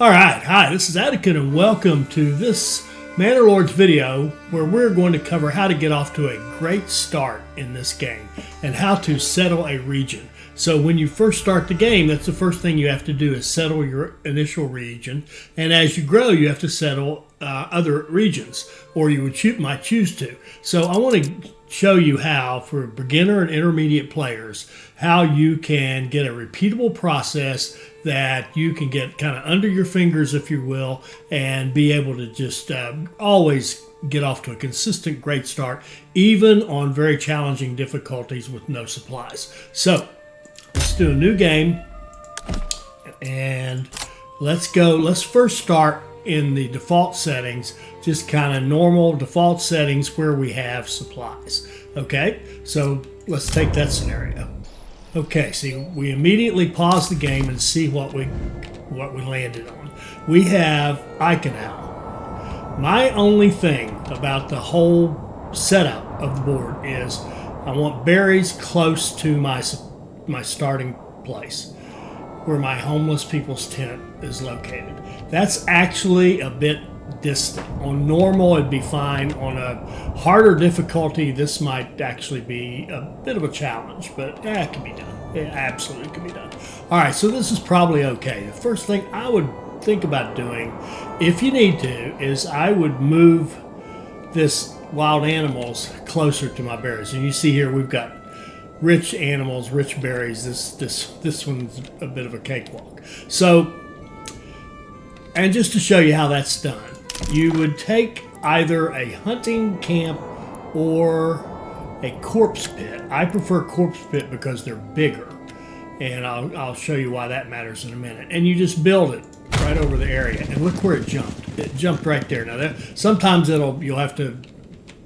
All right, hi, this is Atticus and welcome to this Manor Lords video where we're going to cover how to get off to a great start in this game and how to settle a region. So when you first start the game, that's the first thing you have to do is settle your initial region, and as you grow you have to settle other regions, or you might choose to. So I want to show you how, for beginner and intermediate players, how you can get a repeatable process that you can get kind of under your fingers, if you will, and be able to just always get off to a consistent great start, even on very challenging difficulties with no supplies. So let's do a new game, and let's go. Let's first start in the default settings, just kind of normal default settings where we have supplies. Okay, so let's take that scenario. Okay, see, we immediately pause the game and see what we landed on. We have Eikenau. My only thing about the whole setup of the board is I want berries close to my starting place, where my homeless people's tent is located. That's actually a bit distant. On normal it'd be fine. On a harder difficulty this might actually be a bit of a challenge, but it can be done. It absolutely can be done. Alright, so this is probably okay. The first thing I would think about doing, if you need to, is I would move this wild animals closer to my berries. And you see here we've got rich animals, rich berries. This one's a bit of a cakewalk. So, and just to show you how that's done, you would take either a hunting camp or a corpse pit. I prefer corpse pit because they're bigger, and I'll show you why that matters in a minute. And you just build it right over the area, and look where it jumped. It jumped right there. Now, sometimes you'll have to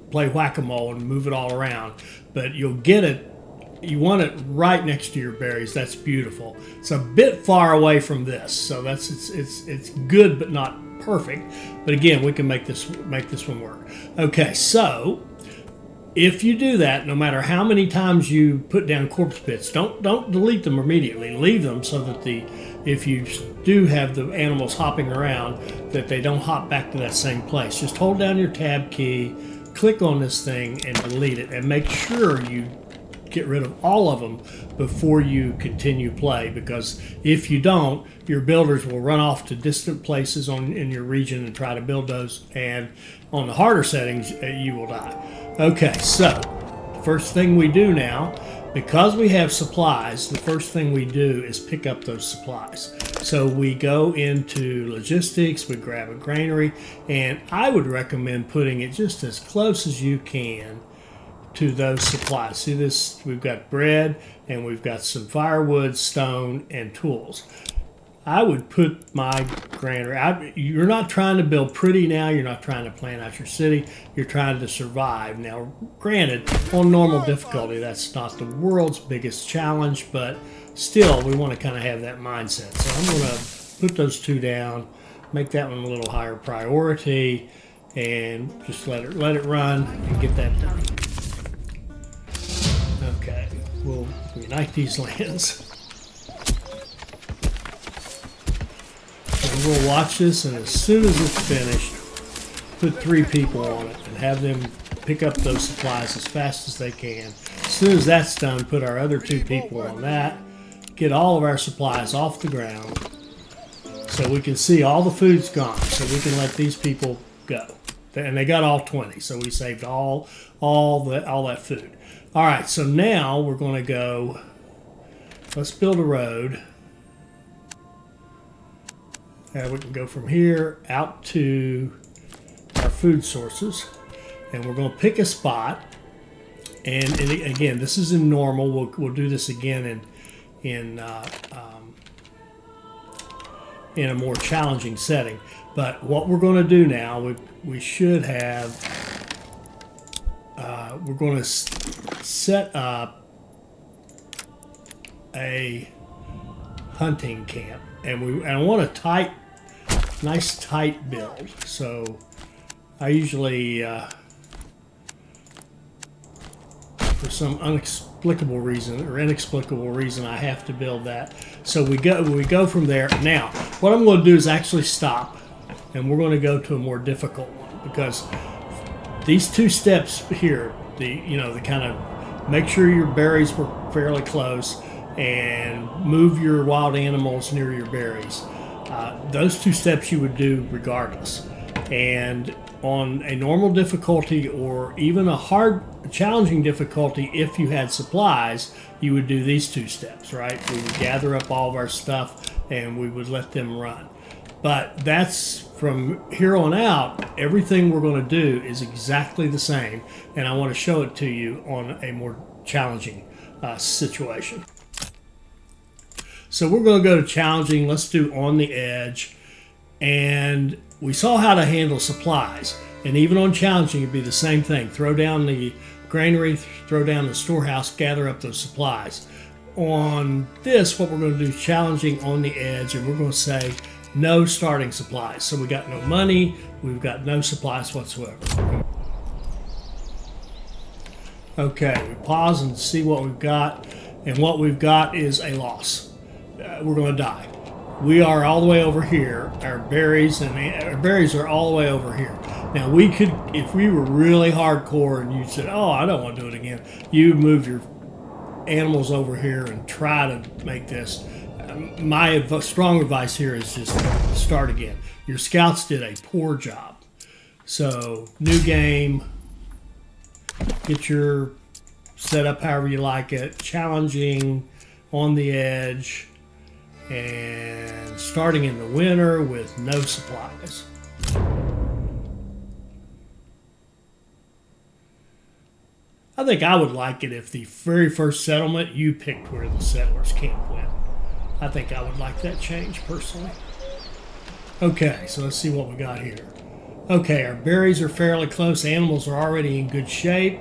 play whack-a-mole and move it all around, but you'll get it. You want it right next to your berries. That's beautiful. It's a bit far away from this, so it's good but not perfect. But again, we can make this one work. Okay, so if you do that, no matter how many times you put down corpse pits, don't delete them immediately. Leave them so that if you do have the animals hopping around, that they don't hop back to that same place. Just hold down your tab key, click on this thing, and delete it, and make sure you get rid of all of them before you continue play, because if you don't, your builders will run off to distant places in your region and try to build those, and on the harder settings you will die. Okay, so first thing we do now, because we have supplies, the first thing we do is pick up those supplies. So we go into logistics, we grab a granary, and I would recommend putting it just as close as you can to those supplies. See this? We've got bread, and we've got some firewood, stone, and tools. I would put my granary. You're not trying to build pretty now. You're not trying to plan out your city. You're trying to survive. Now, granted, on normal difficulty, that's not the world's biggest challenge, but still, we want to kind of have that mindset. So I'm going to put those two down, make that one a little higher priority, and just let it run and get that done. Okay, we'll unite these lands. And we'll watch this, and as soon as it's finished, put 3 people on it and have them pick up those supplies as fast as they can. As soon as that's done, put our other 2 people on that, get all of our supplies off the ground so we can see all the food's gone, so we can let these people go. And they got all 20, so we saved all that food. All right, so now we're going to go, let's build a road. We can go from here out to our food sources, and we're going to pick a spot. And again, this is in normal. We'll do this again in a more challenging setting. But what we're going to do now, we should have. We're going to set up a hunting camp, and I want a nice tight build. So I usually for some inexplicable reason, I have to build that. So we go from there. Now, what I'm going to do is actually stop, and we're going to go to a more difficult one, because these two steps here, the kind of make sure your berries were fairly close and move your wild animals near your berries. Those two steps you would do regardless. And on a normal difficulty, or even a challenging difficulty, if you had supplies, you would do these two steps, right? We would gather up all of our stuff and we would let them run. But that's from here on out, everything we're going to do is exactly the same. And I want to show it to you on a more challenging situation. So we're going to go to challenging. Let's do on the edge. And we saw how to handle supplies. And even on challenging, it'd be the same thing. Throw down the granary, throw down the storehouse, gather up those supplies. On this, what we're going to do is challenging on the edge, and we're going to say no starting supplies. So we got no money, we've got no supplies whatsoever. Okay, we pause and see what we've got. And what we've got is a loss. We're going to die. We are all the way over here. Our berries are all the way over here. Now we could, if we were really hardcore and you said, "Oh, I don't want to do it again," you move your animals over here and try to make this. My strong advice here is just start again. Your scouts did a poor job. So new game. Get your setup however you like it. Challenging, on the edge. And starting in the winter with no supplies. I think I would like it if the very first settlement you picked where the settlers camp went. I think I would like that change personally. Okay, so let's see what we got here. Okay, our berries are fairly close. Animals are already in good shape.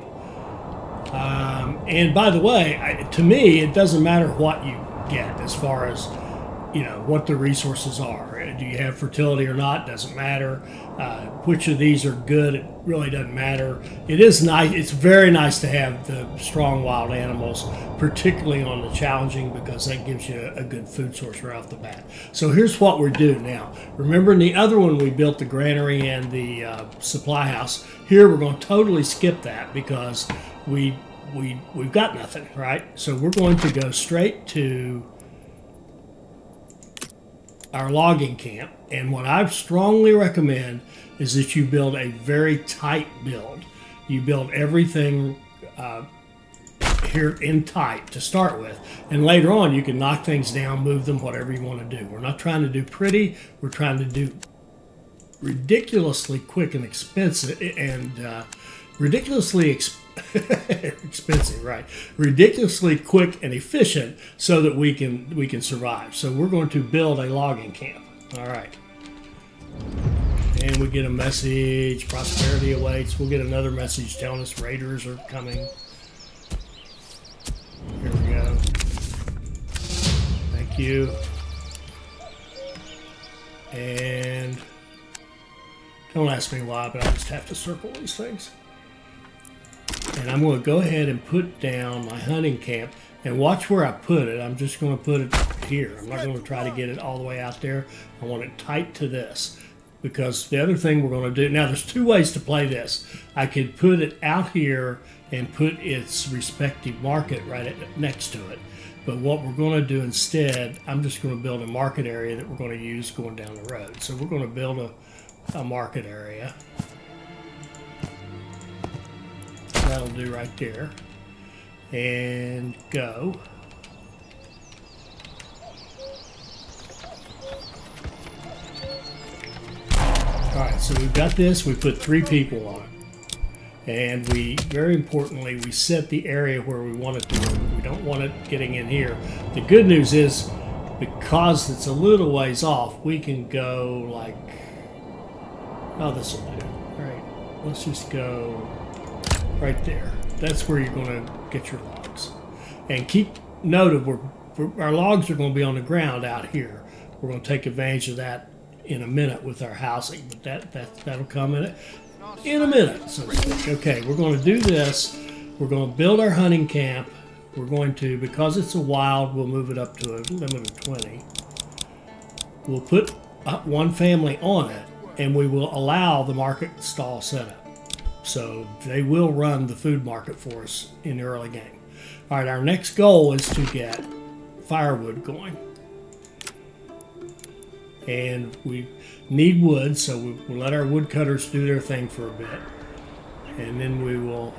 And by the way, to me, it doesn't matter what you get as far as what the resources are. Do you have fertility or not? Doesn't matter. Which of these are good? It really doesn't matter. It is nice. It's very nice to have the strong wild animals, particularly on the challenging, because that gives you a good food source right off the bat. So here's what we're doing now. Remember in the other one we built the granary and the supply house. Here we're going to totally skip that because we've got nothing, right? So we're going to go straight to our logging camp, and what I strongly recommend is that you build a very tight build. You build everything here in tight to start with, and later on you can knock things down, move them, whatever you want to do. We're not trying to do pretty, we're trying to do ridiculously quick and expensive, and expensive, right? Ridiculously quick and efficient, so that we can survive. So we're going to build a logging camp. All right, and we get a message: prosperity awaits. We'll get another message telling us raiders are coming. Here we go. Thank you. And don't ask me why, but I just have to circle these things. And I'm going to go ahead and put down my hunting camp, and watch where I put it. I'm just going to put it here. I'm not going to try to get it all the way out there. I want it tight to this, because the other thing we're going to do, now there's two ways to play this. I could put it out here and put its respective market right next to it. But what we're going to do instead, I'm just going to build a market area that we're going to use going down the road. So we're going to build a market area. That'll do right there. And go. Alright, so we've got this. We put 3 people on it. And we, very importantly, we set the area where we want it to go. We don't want it getting in here. The good news is, because it's a little ways off, we can go like, oh, this will do. Alright, let's just go right there. That's where you're going to get your logs. And keep note of our logs are going to be on the ground out here. We're going to take advantage of that in a minute with our housing, but that'll come in a minute. So okay, we're going to do this. We're we're going to build our hunting camp. We're going to, because it's a wild, we'll move it up to a limit of 20. We'll put one family on it, and we will allow the market stall setup. So they will run the food market for us in the early game. All right, our next goal is to get firewood going. And we need wood, so we'll let our woodcutters do their thing for a bit. And then we will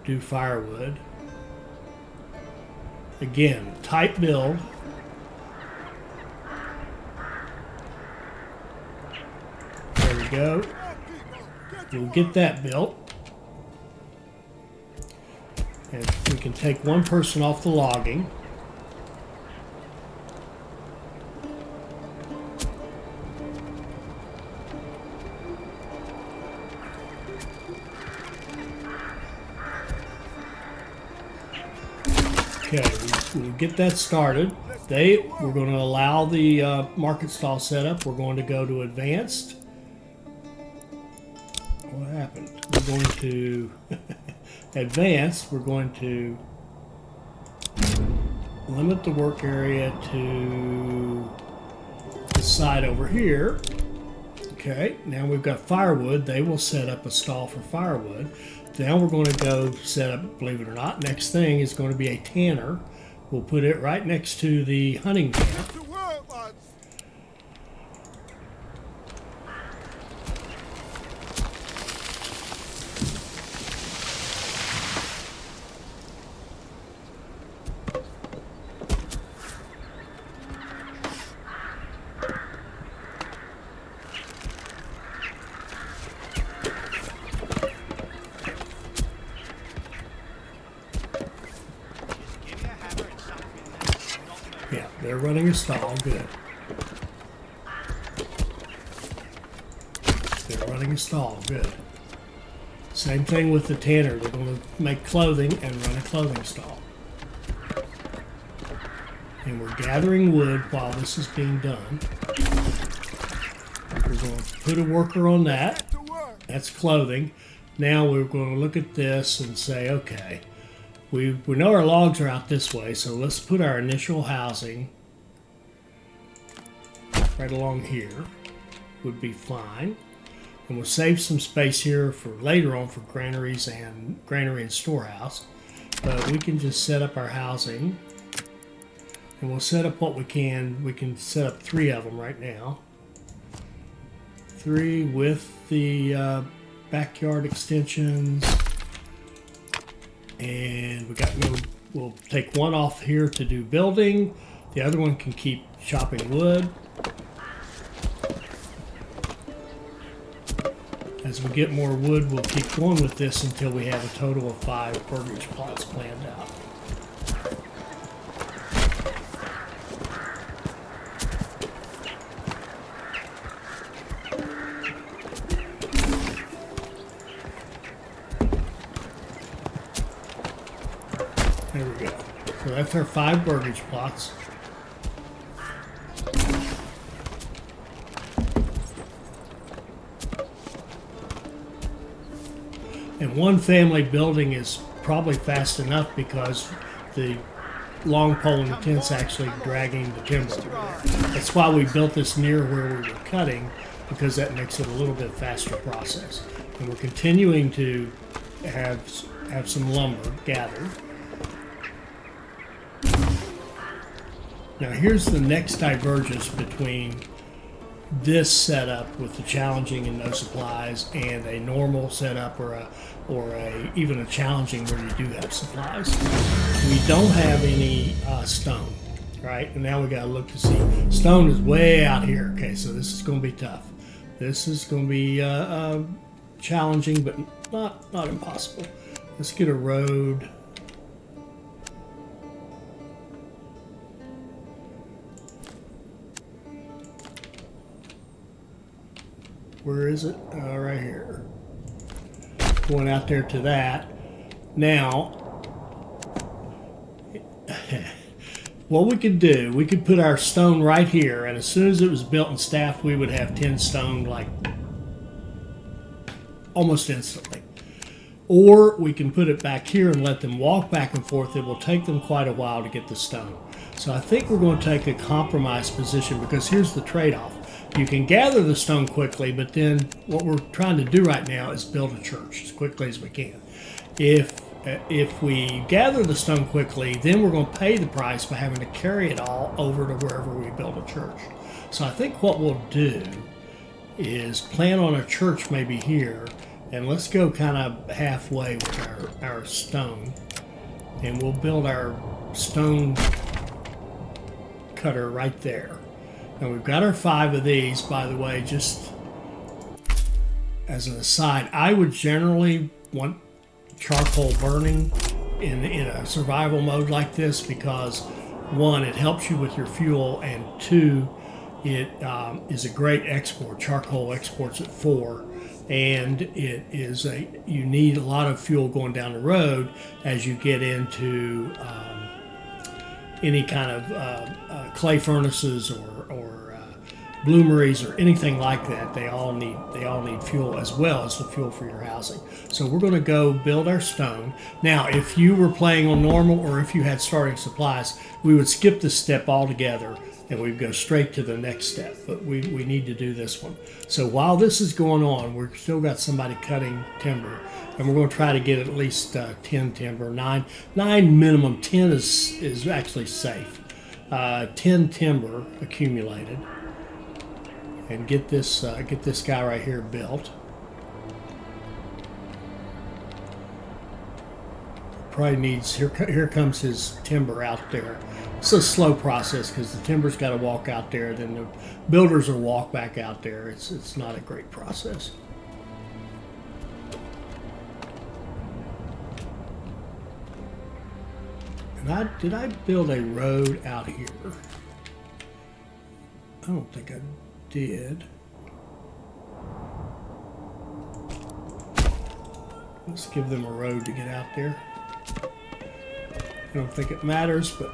do firewood. Again, tight build. There we go. We'll get that built. And we can take one person off the logging. Okay, we'll get that started. We're going to allow the market stall setup. We're going to go to advanced. What happened? We're going to advanced. We're going to limit the work area to the side over here. Okay, now we've got firewood. They will set up a stall for firewood. Now we're going to go set up, believe it or not, next thing is going to be a tanner. We'll put it right next to the hunting camp. Yeah, they're running a stall. Good. They're running a stall. Good. Same thing with the tanner. They're going to make clothing and run a clothing stall. And we're gathering wood while this is being done. We're going to put a worker on that. That's clothing. Now we're going to look at this and say, okay, we know our logs are out this way, so let's put our initial housing right along here. Would be fine. And we'll save some space here for later on for granary and storehouse. But we can just set up our housing. And we'll set up what we can. We can set up 3 of them right now. 3 with the backyard extensions. And we'll take one off here to do building. The other one can keep chopping wood. As we get more wood, we'll keep going with this until we have a total of 5 burgage plots planned out. There we go. So that's our 5 burgage plots. And one family building is probably fast enough because the long pole and the tent's actually dragging the timber through there. That's why we built this near where we were cutting, because that makes it a little bit faster process. And we're continuing to have some lumber gathered. Now here's the next divergence between this setup with the challenging and no supplies and a normal setup or even a challenging where you do have supplies. We don't have any stone, right? And now we got to look to see. Stone is way out here. Okay, so this is going to be tough. This is going to be challenging, but not impossible. Let's get a road. Where is it? Right here. Going out there to that. Now, what we could do, we could put our stone right here, and as soon as it was built and staffed, we would have 10 stone, like, almost instantly. or we can put it back here and let them walk back and forth. It will take them quite a while to get the stone. So I think we're going to take a compromise position, because here's the trade-off. You can gather the stone quickly, but then what we're trying to do right now is build a church as quickly as we can. If we gather the stone quickly, then we're going to pay the price by having to carry it all over to wherever we build a church. So I think what we'll do is plan on a church maybe here, and let's go kind of halfway with our stone, and we'll build our stone cutter right there. And we've got our 5 of these, by the way. Just as an aside, I would generally want charcoal burning in a survival mode like this, because 1, it helps you with your fuel, and 2, it is a great export. Charcoal exports at 4, and you need a lot of fuel going down the road as you get into any kind of clay furnaces or bloomeries or anything like that. They all need fuel, as well as the fuel for your housing. So we're going to go build our stone. Now, if you were playing on normal, or if you had starting supplies, we would skip this step altogether and we'd go straight to the next step. But we need to do this one. So while this is going on, we've still got somebody cutting timber, and we're going to try to get at least 10 timber. 9 minimum. 10 is actually safe. 10 timber accumulated. And get this guy right here built. Probably needs, here comes his timber out there. It's a slow process, because the timber's got to walk out there, then the builders will walk back out there. It's not a great process. And did I build a road out here? I don't think I did. Let's give them a road to get out there. I don't think it matters, but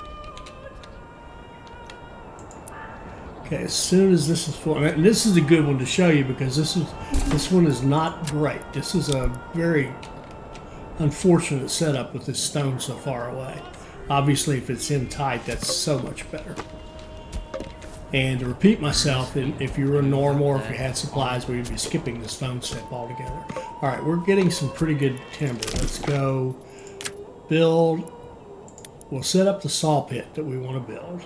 okay. As soon as this is full, and this is a good one to show you, because this one is not great. This is a very unfortunate setup with this stone so far away. Obviously, if it's in tight, that's so much better. And to repeat myself, if you were normal or if you had supplies, we would be skipping the stone step altogether. All right, we're getting some pretty good timber. Let's go build. We'll set up the saw pit that we want to build.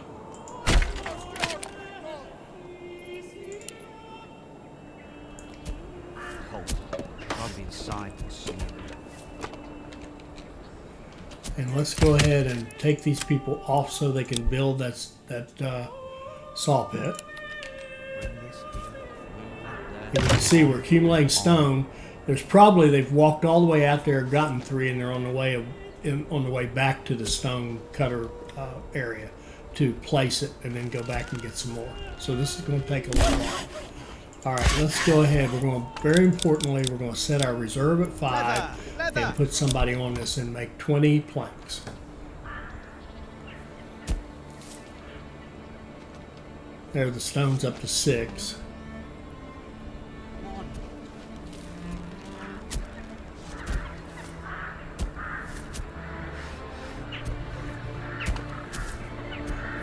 And let's go ahead and take these people off so they can build that saw pit. And you can see we're accumulating stone. They've walked all the way out there, gotten 3, and they're on the way back to the stone cutter area to place it, and then go back and get some more. So this is going to take a little while. All right, let's go ahead. Very importantly, we're going to set our reserve at 5 and put somebody on this and make 20 planks. There, the stone's up to 6.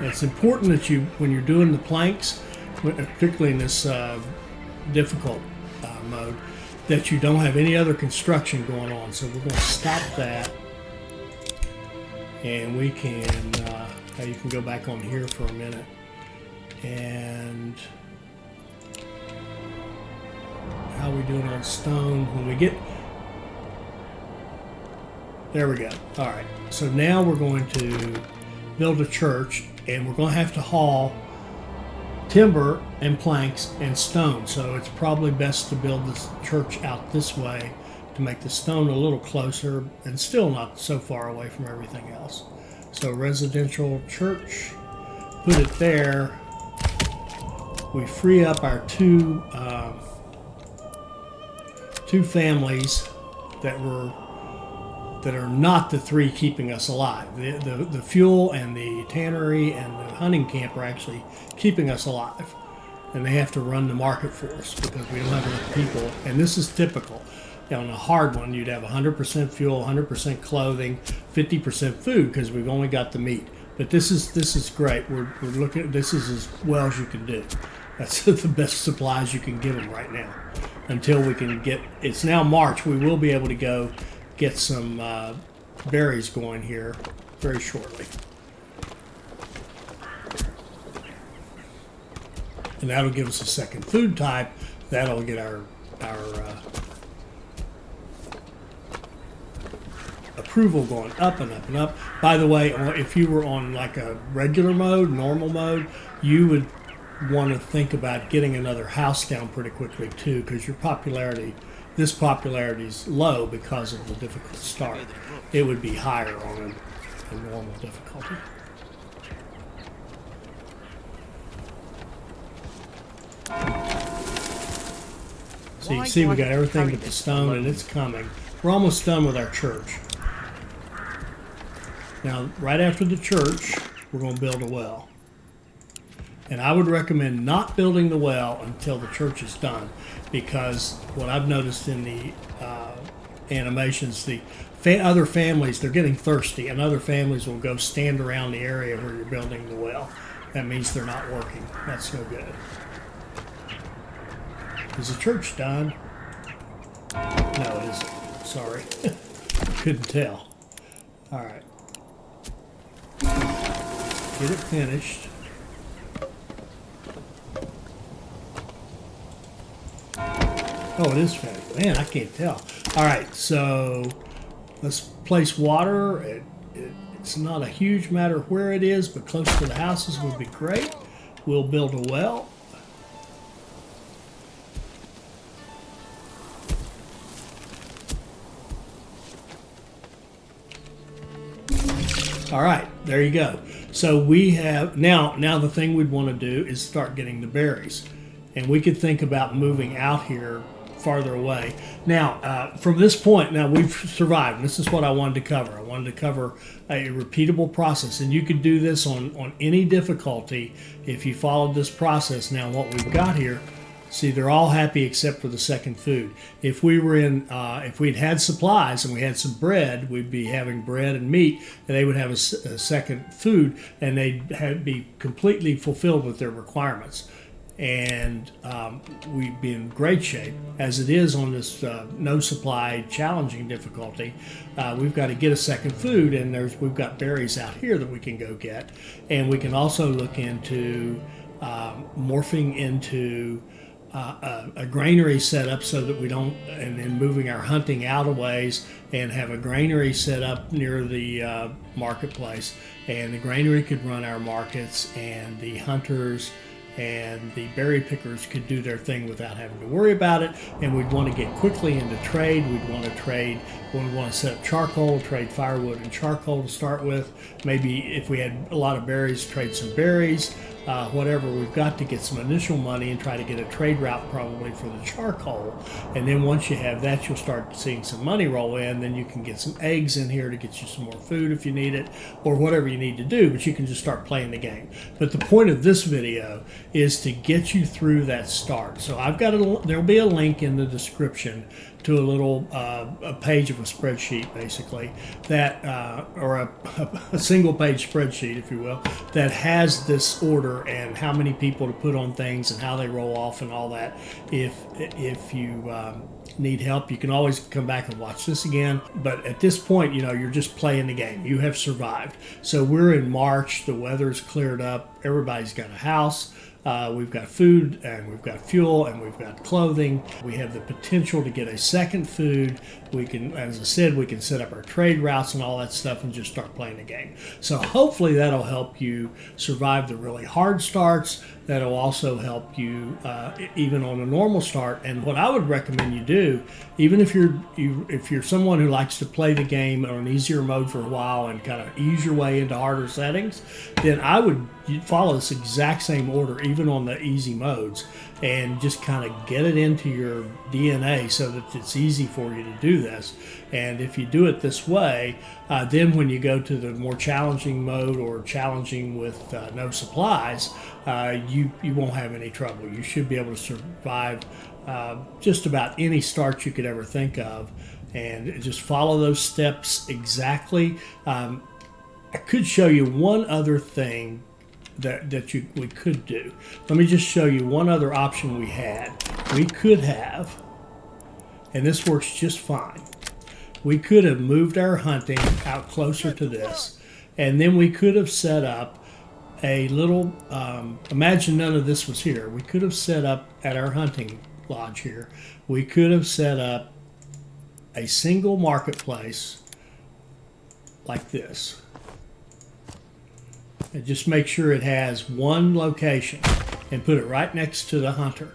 It's important that when you're doing the planks, particularly in this difficult mode, that you don't have any other construction going on. So we're going to stop that, and we can. You can go back on here for a minute. And how are we doing on stone? When we get there, we go. All right. So now we're going to build a church, and we're going to have to haul timber and planks and stone. So it's probably best to build this church out this way to make the stone a little closer and still not so far away from everything else. So residential church, put it there. We free up our two families that are not the 3 keeping us alive. The fuel and the tannery and the hunting camp are actually keeping us alive, and they have to run the market for us because we don't have enough people. And this is typical. On a hard one, you'd have 100% fuel, 100% clothing, 50% food, because we've only got the meat. But this is great. We're looking at this is as well as you can do. That's the best supplies you can give them right now. Until we can get, it's now March. We will be able to go get some berries going here very shortly. And that'll give us a second food type. That'll get our approval going up and up and up. By the way, if you were on like a regular mode, normal mode, you would want to think about getting another house down pretty quickly too, because your popularity, this popularity is low because of the difficult start. It would be higher on a normal difficulty. So you can see we got everything but the stone, and it's coming. We're almost done with our church. Now, right after the church, we're going to build a well. And I would recommend not building the well until the church is done, because what I've noticed in the animations, the other families, they're getting thirsty, and other families will go stand around the area where you're building the well. That means they're not working. That's no good. Is the church done? No, it isn't. Sorry. Couldn't tell. All right. Get it finished. Oh, it is finished. Man, I can't tell. All right, so let's place water. It's not a huge matter where it is, but close to the houses would be great. We'll build a well. All right, there you go. So we have, now the thing we'd want to do is start getting the berries. And we could think about moving out here farther away. Now, from this point, now we've survived. And this is what I wanted to cover. I wanted to cover a repeatable process. And you could do this on any difficulty if you followed this process. Now, what we've got here, see, they're all happy except for the second food. If we were in, if we'd had supplies and we had some bread, we'd be having bread and meat, and they would have a second food, and they'd be completely fulfilled with their requirements. And we'd be in great shape. As it is on this no supply challenging difficulty, we've got to get a second food, and we've got berries out here that we can go get. And we can also look into morphing into a granary setup so that we don't, and then moving our hunting out of ways and have a granary set up near the marketplace. And the granary could run our markets, and the hunters and the berry pickers could do their thing without having to worry about it. And we'd want to get quickly into trade. We'd want to trade, we'd want to set up charcoal, trade firewood and charcoal to start with. Maybe if we had a lot of berries, trade some berries. Whatever, we've got to get some initial money and try to get a trade route probably for the charcoal. And then once you have that, you'll start seeing some money roll in. Then you can get some eggs in here to get you some more food if you need it, or whatever you need to do, but you can just start playing the game. But the point of this video is to get you through that start. So I've got there'll be a link in the description to a little a page of a spreadsheet, basically, that or a single page spreadsheet, if you will, that has this order and how many people to put on things and how they roll off and all that. If you need help, you can always come back and watch this again. But at this point, you're just playing the game. You have survived. So we're in March. The weather's cleared up. Everybody's got a house. We've got food, and we've got fuel, and we've got clothing. We have the potential to get a second food. We can, as I said, we can set up our trade routes and all that stuff and just start playing the game. So hopefully that'll help you survive the really hard starts. That'll also help you even on a normal start. And what I would recommend you do, even if you're someone who likes to play the game on an easier mode for a while and kind of ease your way into harder settings, then I would you follow this exact same order, even on the easy modes, and just kind of get it into your DNA so that it's easy for you to do this. And if you do it this way, then when you go to the more challenging mode or challenging with no supplies, you won't have any trouble. You should be able to survive just about any start you could ever think of, and just follow those steps exactly. I could show you one other thing that we could do. Let me just show you one other option we had. We could have, and this works just fine, we could have moved our hunting out closer to this, and then we could have set up a little, imagine none of this was here. We could have set up at our hunting lodge here, we could have set up a single marketplace like this. And just make sure it has one location and put it right next to the hunter.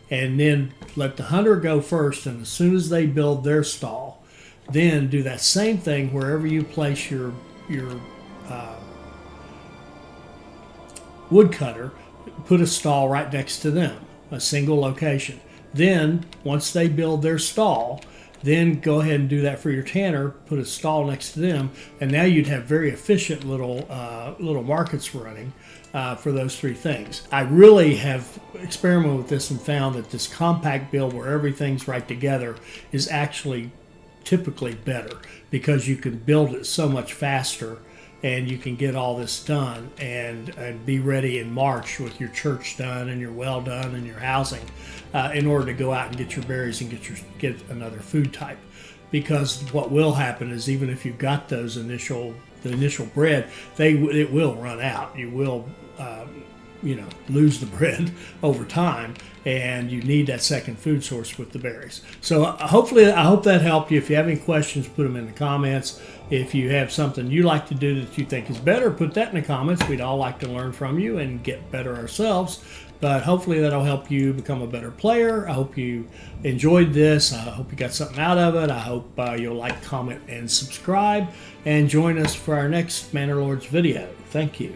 And then let the hunter go first, and as soon as they build their stall, then do that same thing wherever you place your woodcutter, put a stall right next to them, a single location. Then once they build their stall, then go ahead and do that for your tanner, put a stall next to them, and now you'd have very efficient little markets running for those three things. I really have experimented with this and found that this compact build where everything's right together is actually typically better, because you can build it so much faster and you can get all this done and be ready in March with your church done and your well done and your housing in order to go out and get your berries and get another food type. Because what will happen is, even if you've got those the initial bread, it will run out. You will lose the bread over time, and you need that second food source with the berries. So hopefully, I hope that helped you. If you have any questions, put them in the comments. If you have something you like to do that you think is better, put that in the comments. We'd all like to learn from you and get better ourselves. But hopefully that'll help you become a better player. I hope you enjoyed this. I hope you got something out of it. I hope you'll like, comment, and subscribe, and join us for our next Manor Lords video. Thank you.